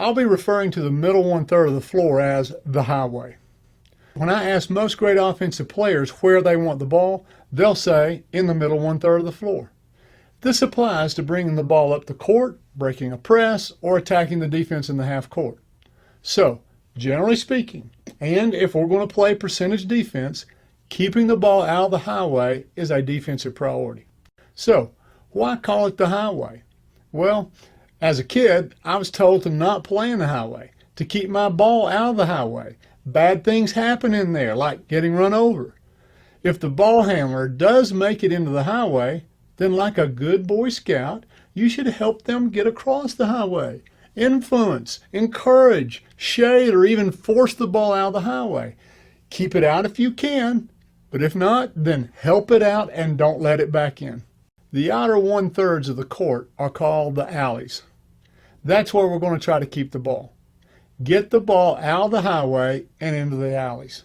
I'll be referring to the middle 1/3 of the floor as the highway. When I ask most great offensive players where they want the ball, they'll say in the middle 1/3 of the floor. This applies to bringing the ball up the court, breaking a press, or attacking the defense in the half court. So, generally speaking, and if we're going to play percentage defense, keeping the ball out of the highway is a defensive priority. So, why call it the highway? Well, as a kid, I was told to not play in the highway, to keep my ball out of the highway. Bad things happen in there, like getting run over. If the ball handler does make it into the highway, then like a good Boy Scout, you should help them get across the highway. Influence, encourage, shade, or even force the ball out of the highway. Keep it out if you can, but if not, then help it out and don't let it back in. The outer 1/3 of the court are called the alleys. That's where we're going to try to keep the ball. Get the ball out of the highway and into the alleys.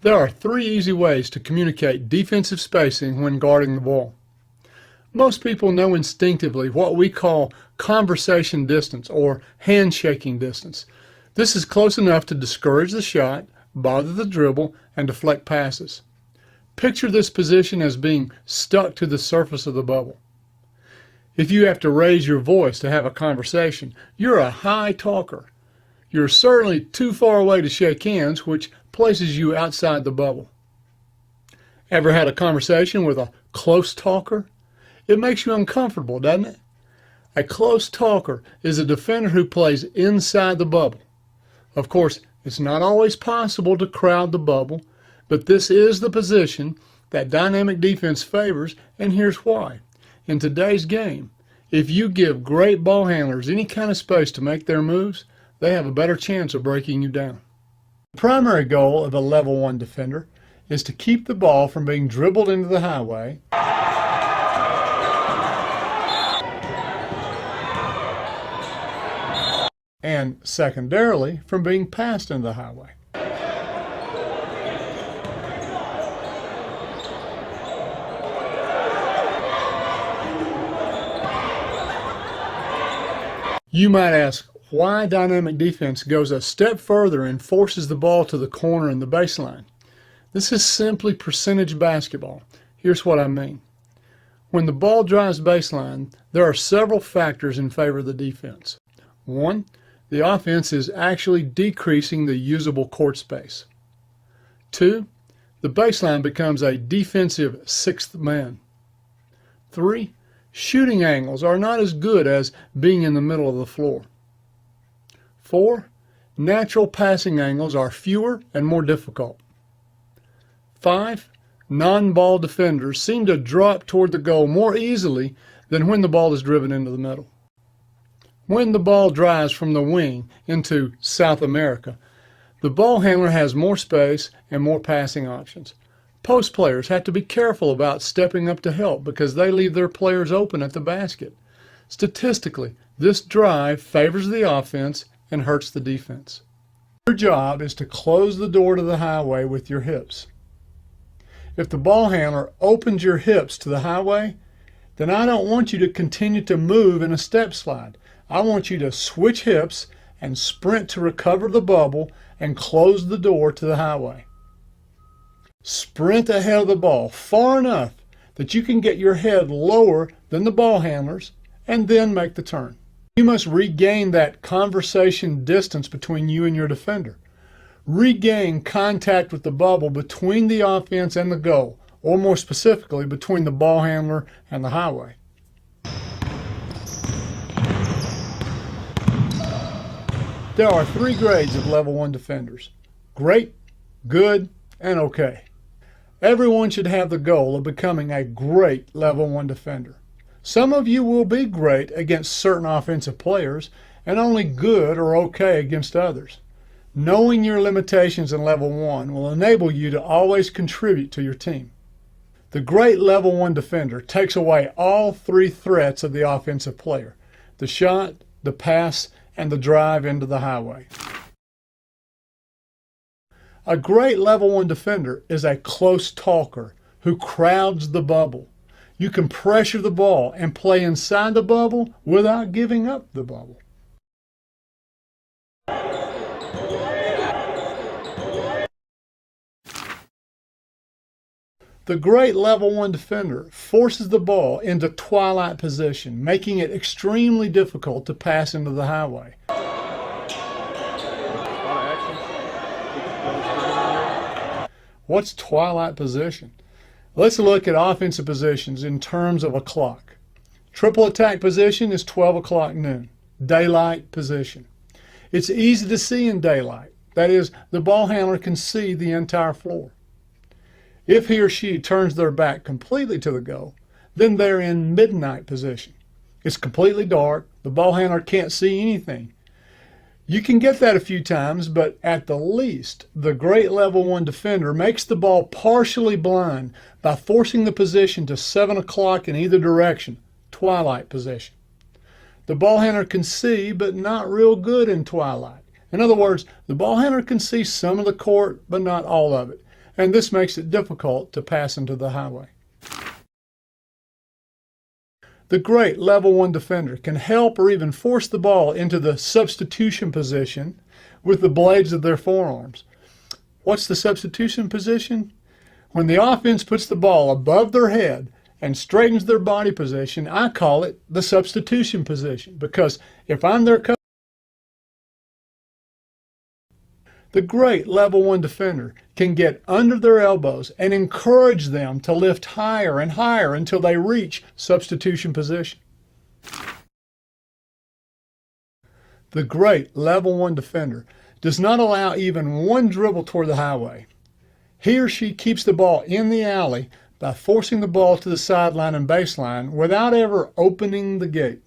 There are 3 easy ways to communicate defensive spacing when guarding the ball. Most people know instinctively what we call conversation distance or handshaking distance. This is close enough to discourage the shot, bother the dribble, and deflect passes. Picture this position as being stuck to the surface of the bubble. If you have to raise your voice to have a conversation, you're a high talker. You're certainly too far away to shake hands, which places you outside the bubble. Ever had a conversation with a close talker? It makes you uncomfortable, doesn't it? A close talker is a defender who plays inside the bubble. Of course, it's not always possible to crowd the bubble, but this is the position that dynamic defense favors, and here's why. In today's game, if you give great ball handlers any kind of space to make their moves, they have a better chance of breaking you down. The primary goal of a level 1 defender is to keep the ball from being dribbled into the highway and secondarily from being passed into the highway. You might ask why dynamic defense goes a step further and forces the ball to the corner and the baseline. This is simply percentage basketball. Here's what I mean. When the ball drives baseline, there are several factors in favor of the defense. 1, the offense is actually decreasing the usable court space. 2, the baseline becomes a defensive 6th man. 3, shooting angles are not as good as being in the middle of the floor. 4, natural passing angles are fewer and more difficult. 5, non-ball defenders seem to drop toward the goal more easily than when the ball is driven into the middle. When the ball drives from the wing into South America, the ball handler has more space and more passing options. Post players have to be careful about stepping up to help because they leave their players open at the basket. Statistically, this drive favors the offense and hurts the defense. Your job is to close the door to the highway with your hips. If the ball handler opens your hips to the highway, then I don't want you to continue to move in a step slide. I want you to switch hips and sprint to recover the bubble and close the door to the highway. Sprint ahead of the ball far enough that you can get your head lower than the ball handlers and then make the turn. You must regain that conversation distance between you and your defender. Regain contact with the bubble between the offense and the goal, or more specifically, between the ball handler and the highway. There are 3 grades of level 1 defenders: great, good, and okay. Everyone should have the goal of becoming a great level 1 defender. Some of you will be great against certain offensive players and only good or okay against others. Knowing your limitations in level 1 will enable you to always contribute to your team. The great level 1 defender takes away all 3 threats of the offensive player: the shot, the pass, and the drive into the highway. A great level 1 defender is a close talker who crowds the bubble. You can pressure the ball and play inside the bubble without giving up the bubble. The great level 1 defender forces the ball into twilight position, making it extremely difficult to pass into the highway. What's twilight position? Let's look at offensive positions in terms of a clock. Triple attack position is 12 o'clock noon, daylight position. It's easy to see in daylight. That is, the ball handler can see the entire floor. If he or she turns their back completely to the goal, then they're in midnight position. It's completely dark. The ball handler can't see anything. You can get that a few times, but at the least, the great level 1 defender makes the ball partially blind by forcing the position to 7 o'clock in either direction, twilight position. The ball handler can see, but not real good in twilight. In other words, the ball handler can see some of the court, but not all of it. And this makes it difficult to pass into the highway. The great level 1 defender can help or even force the ball into the substitution position with the blades of their forearms. What's the substitution position? When the offense puts the ball above their head and straightens their body position, I call it the substitution position, because if I'm their coach, the great level 1 defender can get under their elbows and encourage them to lift higher and higher until they reach substitution position. The great level 1 defender does not allow even one dribble toward the highway. He or she keeps the ball in the alley by forcing the ball to the sideline and baseline without ever opening the gate.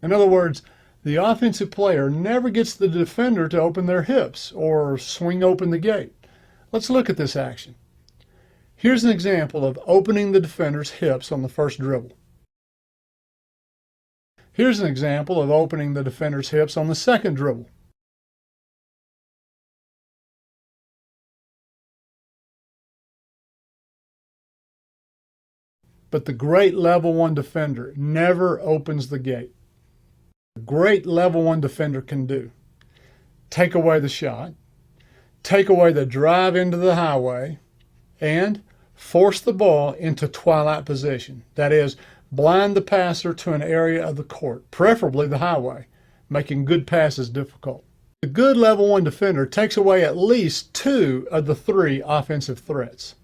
In other words, the offensive player never gets the defender to open their hips or swing open the gate. Let's look at this action. Here's an example of opening the defender's hips on the first dribble. Here's an example of opening the defender's hips on the second dribble. But the great level 1 defender never opens the gate. A great level 1 defender can do: take away the shot, take away the drive into the highway, and force the ball into twilight position. That is, blind the passer to an area of the court, preferably the highway, making good passes difficult. The good level 1 defender takes away at least 2 of the 3 offensive threats.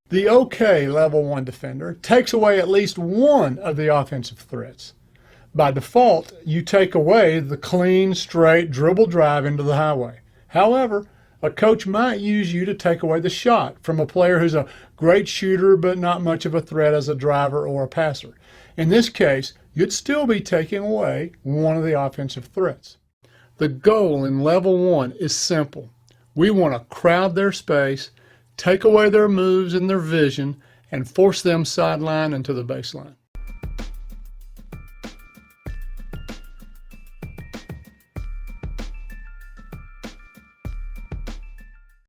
The okay level 1 defender takes away at least 1 of the offensive threats. By default, you take away the clean, straight dribble drive into the highway. However, a coach might use you to take away the shot from a player who's a great shooter but not much of a threat as a driver or a passer. In this case, you'd still be taking away 1 of the offensive threats. The goal in level 1 is simple. We want to crowd their space, take away their moves and their vision, and force them sideline into the baseline.